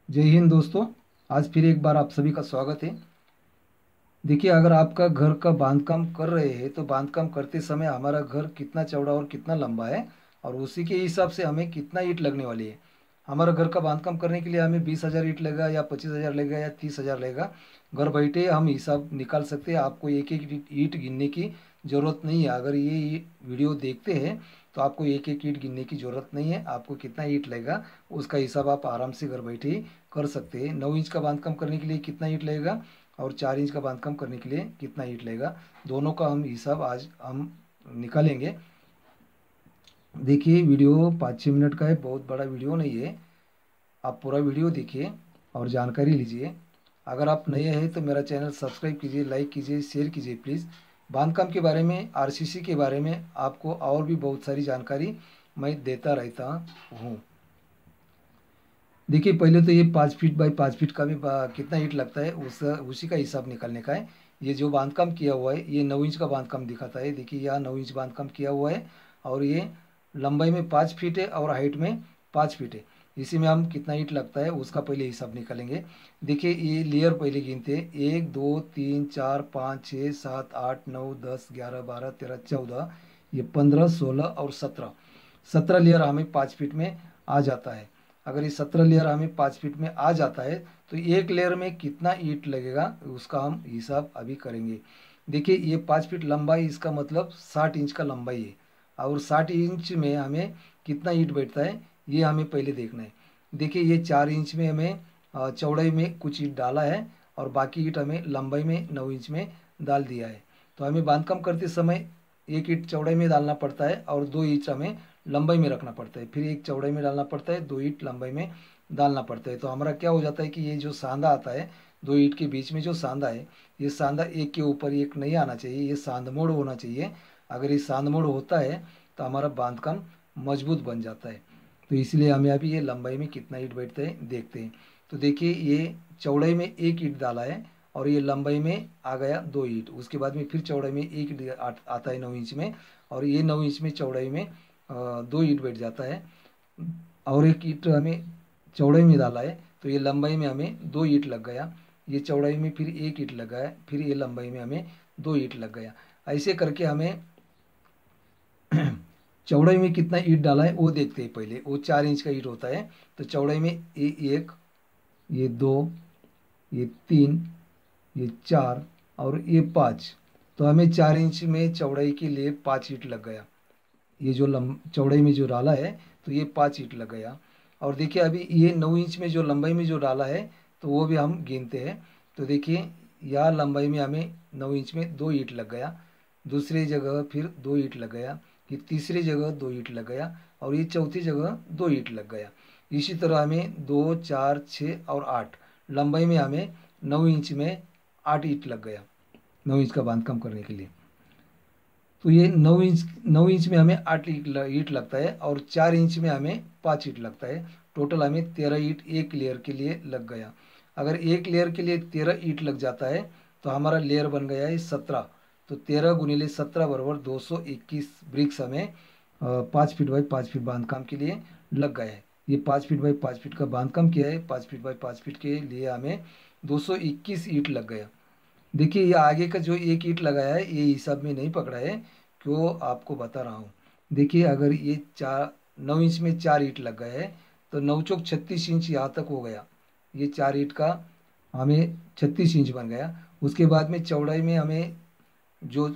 जय हिंद दोस्तों। आज फिर एक बार आप सभी का स्वागत है। देखिए, अगर आपका घर का बांधकाम कर रहे हैं तो बांधकाम करते समय हमारा घर कितना चौड़ा और कितना लंबा है और उसी के हिसाब से हमें कितना ईंट लगने वाली है। हमारा घर का बांधकाम करने के लिए हमें 20,000 ईंट लगेगा या 25,000 लगेगा या 30,000 लगेगा। घर बैठे हम हिसाब निकाल सकते हैं। आपको एक एक ईंट गिनने की ज़रूरत नहीं है। अगर ये वीडियो देखते हैं तो आपको एक एक ईंट गिनने की ज़रूरत नहीं है। आपको कितना ईंट लगेगा उसका हिसाब आप आराम से घर बैठे ही कर सकते हैं। 9 इंच का बांधकाम करने के लिए कितना ईंट लगेगा और 4 इंच का बांधकाम करने के लिए कितना ईंट लगेगा, दोनों का हम हिसाब आज हम निकालेंगे। देखिए, वीडियो 5-6 मिनट का है, बहुत बड़ा वीडियो नहीं है। आप पूरा वीडियो देखिए और जानकारी लीजिए। अगर आप नए हैं तो मेरा चैनल सब्सक्राइब कीजिए, लाइक कीजिए, शेयर कीजिए प्लीज़। बांधकाम के बारे में, आरसीसी के बारे में आपको और भी बहुत सारी जानकारी मैं देता रहता हूँ। देखिए, पहले तो ये 5 फीट बाई 5 फीट का भी कितना ईंट लगता है उसी का हिसाब निकालने का है। ये जो बांधकाम किया हुआ है ये 9 इंच का बांधकाम दिखाता है। देखिए, यहाँ 9 इंच बांधकाम किया हुआ है और ये लंबाई में 5 फीट है और हाइट में 5 फीट है। इसी में हम कितना ईंट लगता है उसका पहले हिसाब निकालेंगे। देखिए, ये लेयर पहले गिनते हैं। 1, 2, 3, 4, 5, 6, 7, 8, 9, 10, 11, 12, 13, 14, ये 15, 16 और 17। 17 लेयर हमें 5 फीट में आ जाता है। अगर ये 17 लेयर हमें 5 फीट में आ जाता है तो एक लेयर में कितना ईंट लगेगा उसका हम हिसाब अभी करेंगे। देखिए, ये 5 फीट लंबाई, इसका मतलब 60 इंच का लंबाई है और 60 इंच में हमें कितना ईंट बैठता है ये हमें पहले देखना है। देखिए, ये 4 इंच में हमें चौड़ाई में कुछ ईंट डाला है और बाकी ईंट हमें लंबाई में 9 इंच में डाल दिया है। तो हमें बांधकाम करते समय एक ईंट चौड़ाई में डालना पड़ता है और 2 इंच हमें लंबाई में रखना पड़ता है। फिर एक चौड़ाई में डालना पड़ता है, 2 ईंट लंबाई में डालना पड़ता है। तो हमारा क्या हो जाता है कि ये जो सांधा आता है 2 ईंट के बीच में जो सांधा है, ये सांधा एक के ऊपर एक नहीं आना चाहिए, ये सांध मोड़ होना चाहिए। अगर ये सांध मोड़ होता है तो हमारा बांधकाम मजबूत बन जाता है। तो इसलिए हमें अभी ये लंबाई में कितना ईंट बैठते हैं देखते हैं। तो देखिए, ये चौड़ाई में एक ईंट डाला है और ये लंबाई में आ गया 2 ईंट। उसके बाद में फिर चौड़ाई में एक ईंट आता है 9 इंच में और ये 9 इंच में चौड़ाई में 2 ईंट बैठ जाता है और एक ईंट हमें चौड़ाई में डाला है तो ये लंबाई में हमें 2 ईंट लग गया। ये चौड़ाई में फिर एक ईंट लगा है, फिर ये लंबाई में हमें 2 ईंट लग गया। ऐसे करके हमें चौड़ाई में कितना ईंट डाला है वो देखते हैं। पहले वो 4 इंच का ईंट होता है तो चौड़ाई में ये एक, ये दो, ये तीन, ये चार और ये पाँच। तो हमें 4 इंच में चौड़ाई के लिए 5 ईंट लग गया। ये जो चौड़ाई में जो डाला है तो ये 5 ईंट लग गया। और देखिए, अभी ये 9 इंच में जो लंबाई में जो डाला है तो वो भी हम गिनते हैं। तो देखिए, यहाँ लंबाई में हमें 9 इंच में 2 ईंट लग गया। दूसरी जगह फिर 2 ईंट लग गया। ये तीसरी जगह 2 ईंट लग गया और ये चौथी जगह 2 ईंट लग गया। इसी तरह हमें 2, 4, 6 और 8 लंबाई में हमें 9 इंच में 8 ईंट लग गया 9 इंच का बांधकाम करने के लिए। तो ये 9 इंच में हमें 8 ईंट लगता है और 4 इंच में हमें 5 ईंट लगता है। टोटल हमें 13 ईंट एक लेयर के लिए लग गया। अगर एक लेयर के लिए 13 ईंट लग जाता है तो हमारा लेयर बन गया है 17। तो 13 × 17 बराबर 221 ब्रिक्स हमें 5 फीट बाई 5 फीट बांधकाम के लिए लग गया है। ये 5 फीट बाई 5 फीट का बांधकाम किया है। 5 फीट बाई 5 फीट के लिए हमें 221 ईंट लग गया। देखिए, ये आगे का जो एक ईंट लगाया है ये हिसाब में नहीं पकड़ा है, क्यों आपको बता रहा हूँ। देखिए, अगर ये 9 इंच में 4 ईंट लग गए हैं तो 9 चौक 36 इंच यहाँ तक हो गया। ये 4 ईंट का हमें 36 इंच बन गया। उसके बाद में चौड़ाई में हमें जो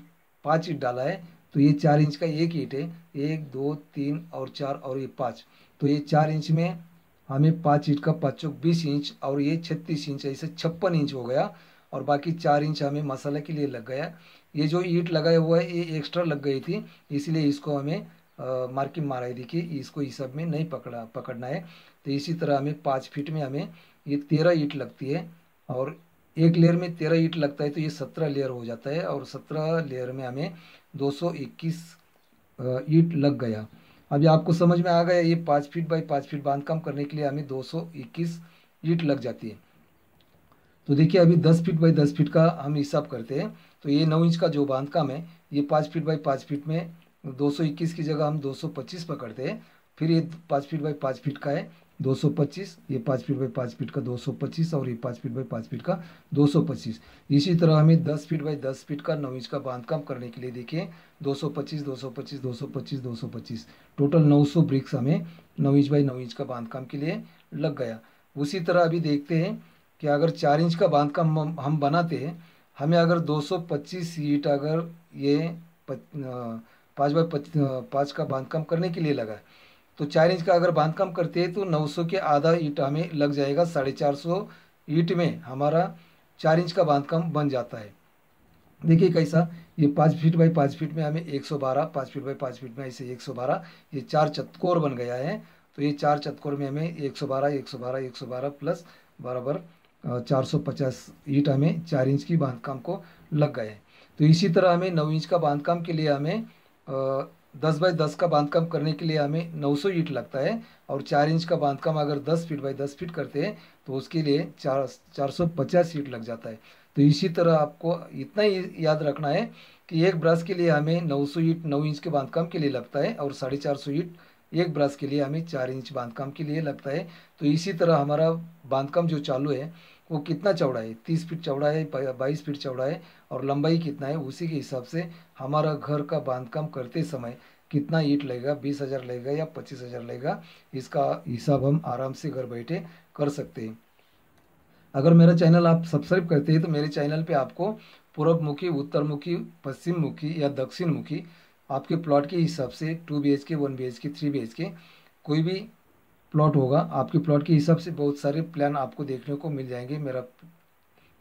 5 ईंट डाला है तो ये 4 इंच का एक ईंट है। 1, 2, 3 और 4 और ये 5। तो ये 4 इंच में हमें 5 ईंट का 5 चौक 20 इंच और ये 36 इंच, ऐसे 56 इंच हो गया। और बाकी 4 इंच हमें मसाला के लिए लग गया। ये जो ईंट लगाया हुआ है ये एक्स्ट्रा लग गई थी, इसलिए इसको हमें मार्किंग मारा दी कि इसको इस सब में नहीं पकड़ना है। तो इसी तरह हमें 5 फीट में हमें ये 13 ईंट लगती है और एक लेयर में 13 ईंट लगता है तो ये 17 लेयर हो जाता है और 17 लेयर में हमें 221 ईंट लग गया। अभी आपको समझ में आ गया, ये 5 फीट बाई 5 फीट बांधकाम करने के लिए हमें 221 ईंट लग जाती है। तो देखिए, अभी 10 फीट बाई 10 फीट का हम हिसाब करते हैं। तो ये 9 इंच का जो बांधकाम है ये 5 फीट बाई 5 फीट में 221 की जगह हम 225 पकड़ते हैं। फिर ये 5 फीट बाई 5 फीट का है 225, ये 5 फीट बाई 5 फीट का 225 और ये 5 फीट बाई 5 फीट का 225। इसी तरह हमें 10 फीट बाई 10 फीट का 9 इंच का बांधकाम करने के लिए देखिए 225, 225, 225, 225, टोटल 900 ब्रिक्स हमें 9 इंच बाई 9 इंच का बांधकाम के लिए लग गया। उसी तरह अभी देखते हैं कि अगर 4 इंच का बांधकाम हम बनाते हैं, हमें अगर 225 ईंट अगर ये 5 बाई 5 का बांधकाम करने के लिए लगा, तो 4 इंच का अगर बांधकाम करते हैं तो 900 के आधा ईंट हमें लग जाएगा। 450 ईंट में हमारा 4 इंच का बांधकाम बन जाता है। देखिए कैसा, ये 5 फीट बाई 5 फीट में हमें 112, 5 फीट बाई 5 फीट में ऐसे 112, ये 4 चतकोर बन गया है। तो ये 4 चतकोर में हमें 112, 112, 112 प्लस बराबर 450 ईंट हमें 4 इंच की बांधकाम को लग गए हैं। तो इसी तरह हमें 9 इंच का बांधकाम के लिए हमें 10 बाई 10 का बांधकाम करने के लिए हमें 900 ईंट लगता है, और 4 इंच का बांधकाम अगर 10 फीट बाई 10 फीट करते हैं तो उसके लिए 450 ईंट लग जाता है। तो इसी तरह आपको इतना ही याद रखना है कि एक ब्रश के लिए हमें 900 ईंट 9 इंच के बांधकाम के लिए लगता है, और 450 ईंट एक ब्रश के लिए हमें 4 इंच बांधकाम के लिए लगता है। तो इसी तरह हमारा बांधकाम जो चालू है वो कितना चौड़ा है, 30 फीट चौड़ा है, 22 फीट चौड़ा है, और लंबाई कितना है, उसी के हिसाब से हमारा घर का बांधकाम करते समय कितना ईंट लगेगा, 20,000 लगेगा या 25,000 लगेगा, इसका हिसाब हम आराम से घर बैठे कर सकते हैं। अगर मेरा चैनल आप सब्सक्राइब करते हैं तो मेरे चैनल पे आपको पूर्व मुखी, उत्तर मुखी, पश्चिम मुखी या दक्षिण मुखी आपके प्लॉट के हिसाब से 2 BHK, 1 BHK, 3 BHK कोई भी प्लॉट होगा, आपके प्लॉट के हिसाब से बहुत सारे प्लान आपको देखने को मिल जाएंगे। मेरा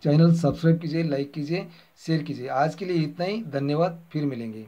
चैनल सब्सक्राइब कीजिए, लाइक कीजिए, शेयर कीजिए। आज के लिए इतना ही, धन्यवाद, फिर मिलेंगे।